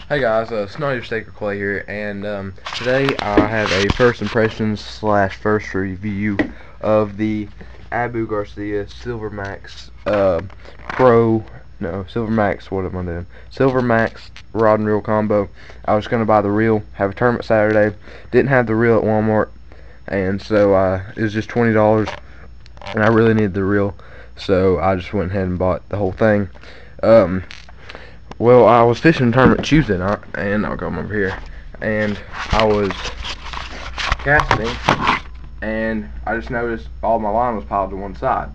Hey guys, Snyder Staker Clay here, and today I have a first impressions slash first review of the Abu Garcia Silver Max Pro. No, Silver Max. What am I doing? Silver Max rod and reel combo. I was gonna buy the reel, have a tournament Saturday. Didn't have the reel at Walmart, and so it was just $20, and I really needed the reel, so I just went ahead and bought the whole thing. Well, I was fishing a tournament Tuesday night, and I'll come over here, and I was casting, and I just noticed all my line was piled to one side.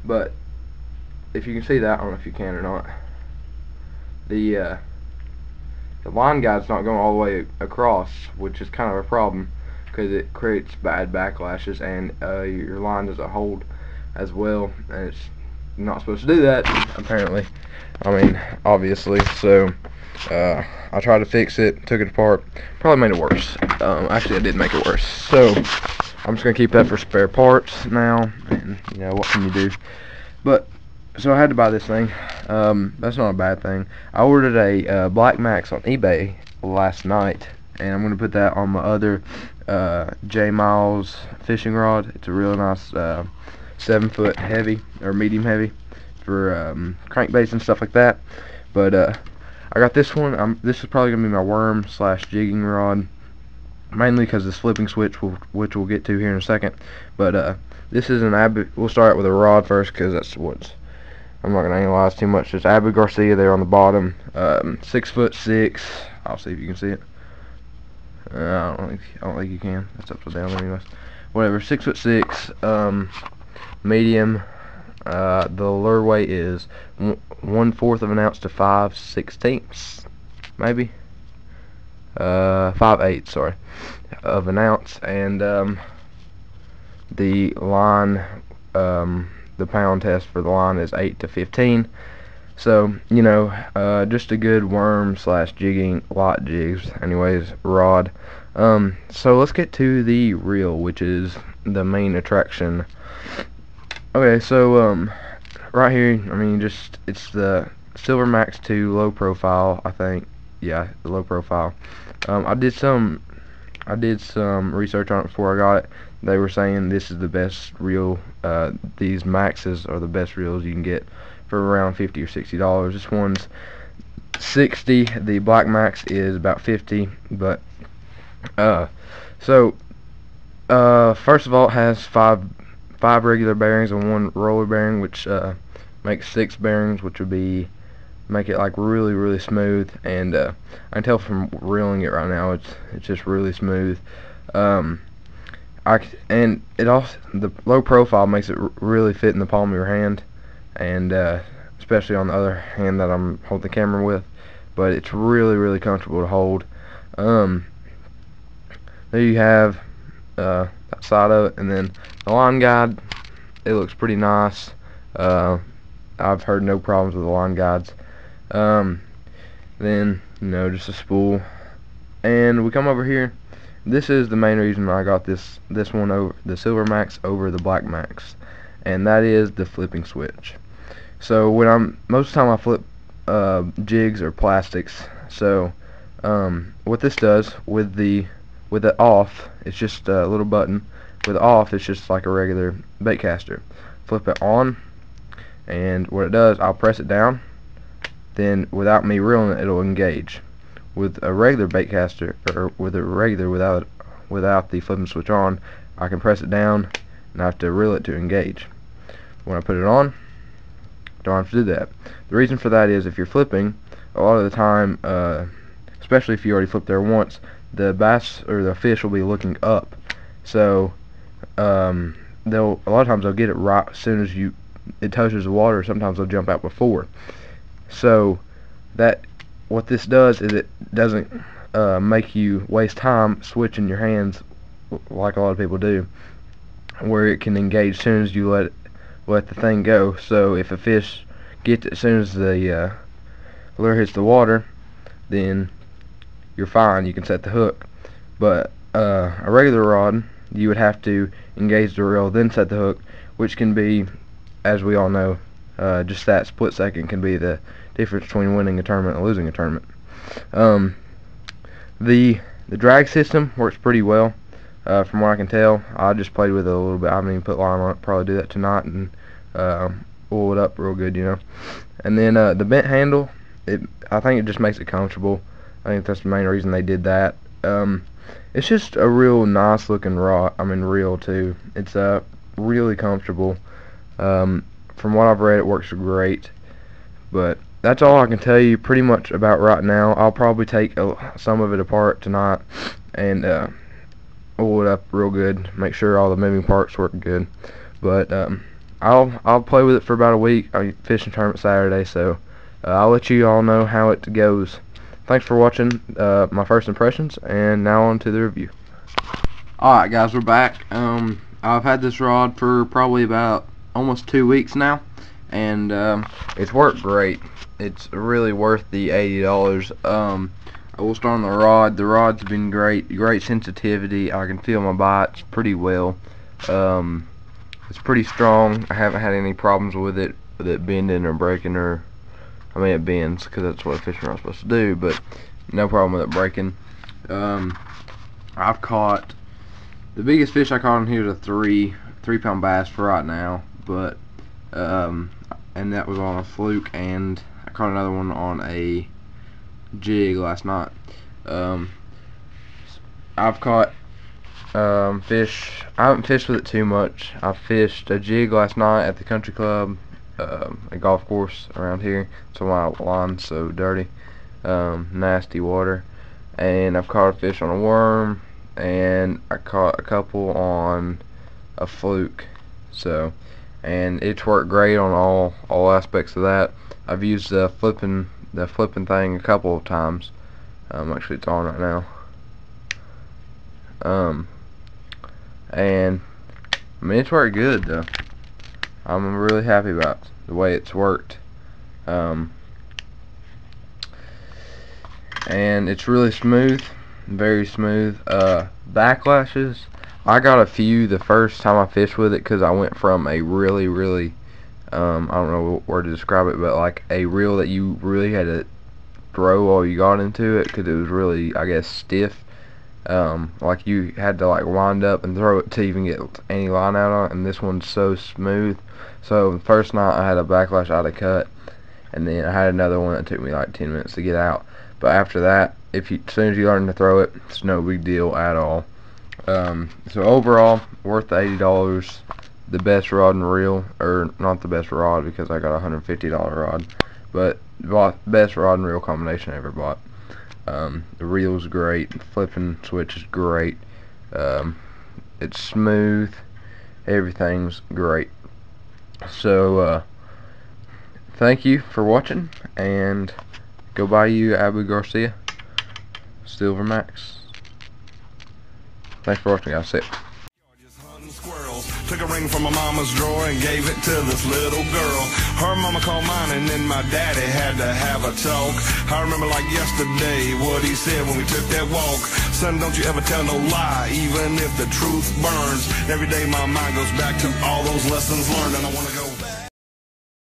But if you can see that, I don't know if you can or not, the line guide's not going all the way across, which is kind of a problem because it creates bad backlashes, and your line doesn't hold as well, and it's not supposed to do that, apparently. I mean, obviously. So I tried to fix it, took it apart, probably made it worse. Actually, I did make it worse. So I'm just gonna keep that for spare parts now, and you know, what can you do? But so I had to buy this thing. That's not a bad thing. I ordered a Black Max on eBay last night, and I'm gonna put that on my other J Miles fishing rod. It's a real nice 7-foot heavy or medium heavy for crankbaits and stuff like that. But I got this one. This is probably gonna be my worm slash jigging rod, mainly because this flipping switch, which we'll get to here in a second. But this is an Abu. We'll start out with a rod first because that's what's. I'm not gonna analyze too much. Just Abu Garcia there on the bottom. 6'6". I'll see if you can see it. I don't think you can. That's upside down anyways. Whatever. 6'6". Medium. The lure weight is 1/4 of an ounce to 5/16, maybe 5/8, sorry, of an ounce, and the line, the pound test for the line is 8 to 15. So you know, just a good worm slash jigging, light jigs, anyways, rod. So let's get to the reel, which is the main attraction. Okay, so right here, I mean, it's the Silver Max 2 low profile, I think. Yeah, the low profile. I did some research on it before I got it. They were saying this is the best reel. These Maxes are the best reels you can get for around $50 or $60. This one's $60. The Black Max is about $50. But so first of all, it has five regular bearings and one roller bearing, which makes 6 bearings, which would make it like really smooth. And I can tell from reeling it right now, it's just really smooth. And it also, the low profile makes it really fit in the palm of your hand, and especially on the other hand that I'm holding the camera with. But it's really comfortable to hold. There you have that side of it, and then the line guide, it looks pretty nice. I've heard no problems with the line guides. Then, you know, just a spool, and we come over here. This is the main reason I got this one over the Silver Max over the Black Max, and that is the flipping switch. So when most of the time I flip jigs or plastics. So what this does with the off, it's just a little button. With off, it's just like a regular bait caster. Flip it on, and what it does, I'll press it down, then without me reeling it, it'll engage. With a regular bait caster, or with a regular without the flipping switch on, I can press it down and I have to reel it to engage. When I put it on, don't have to do that. The reason for that is if you're flipping, a lot of the time, especially if you already flipped there once, the bass or the fish will be looking up. So a lot of times they'll get it right as soon as it touches the water. Sometimes they'll jump out before. So what this does is it doesn't make you waste time switching your hands like a lot of people do, where it can engage as soon as you let the thing go. So if a fish gets it as soon as the lure hits the water, then you're fine, you can set the hook. But a regular rod, you would have to engage the reel, then set the hook, which can be, as we all know, just that split second can be the difference between winning a tournament and losing a tournament. The drag system works pretty well, from what I can tell. I just played with it a little bit. I haven't even put line on it. Probably do that tonight and oil it up real good, you know. And then the bent handle, I think it just makes it comfortable. I think that's the main reason they did that. It's just a real nice looking rod. I mean, reel too. It's really comfortable. From what I've read, it works great. But that's all I can tell you pretty much about right now. I'll probably take some of it apart tonight and oil it up real good. Make sure all the moving parts work good. But I'll play with it for about a week. I'm fishing tournament Saturday, so I'll let you all know how it goes. Thanks for watching my first impressions, and now on to the review. Alright guys, we're back. I've had this rod for probably about almost 2 weeks now, and it's worked great. It's really worth the $80. I will start on the rod. The rod's been great sensitivity. I can feel my bites pretty well. It's pretty strong. I haven't had any problems with it bending or breaking, or I mean it bends because that's what a fishing rod's supposed to do, but no problem with it breaking. I've caught, the biggest fish I caught in here is a 3-pound bass for right now, but and that was on a fluke, and I caught another one on a jig last night. I've caught fish. I haven't fished with it too much. I fished a jig last night at the country club, a golf course around here, so my line's so dirty, nasty water. And I've caught a fish on a worm, and I caught a couple on a fluke. So, and it's worked great on all aspects of that. I've used the flipping thing a couple of times. Actually, it's on right now. And I mean, it's worked good though. I'm really happy about the way it's worked. And it's really smooth, very smooth. Backlashes, I got a few the first time I fished with it, because I went from a really I don't know what word to describe it, but like a reel that you really had to throw while you got into it, because it was really, I guess, stiff. Like you had to like wind up and throw it to even get any line out on it, and this one's so smooth. So the first night I had a backlash I had to cut, and then I had another one that took me like 10 minutes to get out. But after that, as soon as you learn to throw it, it's no big deal at all. So overall, worth the $80. The best rod and reel, or not the best rod because I got a $150 rod, but best rod and reel combination I ever bought. The reel's great, the flipping switch is great, it's smooth, everything's great. So thank you for watching, and go buy you Abu Garcia Silver Max. Thanks for watching, guys. See ya. Took a ring from my mama's drawer and gave it to this little girl. Her mama called mine, and then my daddy had to have a talk. I remember like yesterday what he said when we took that walk. Son, don't you ever tell no lie, even if the truth burns. Every day my mind goes back to all those lessons learned, and I wanna go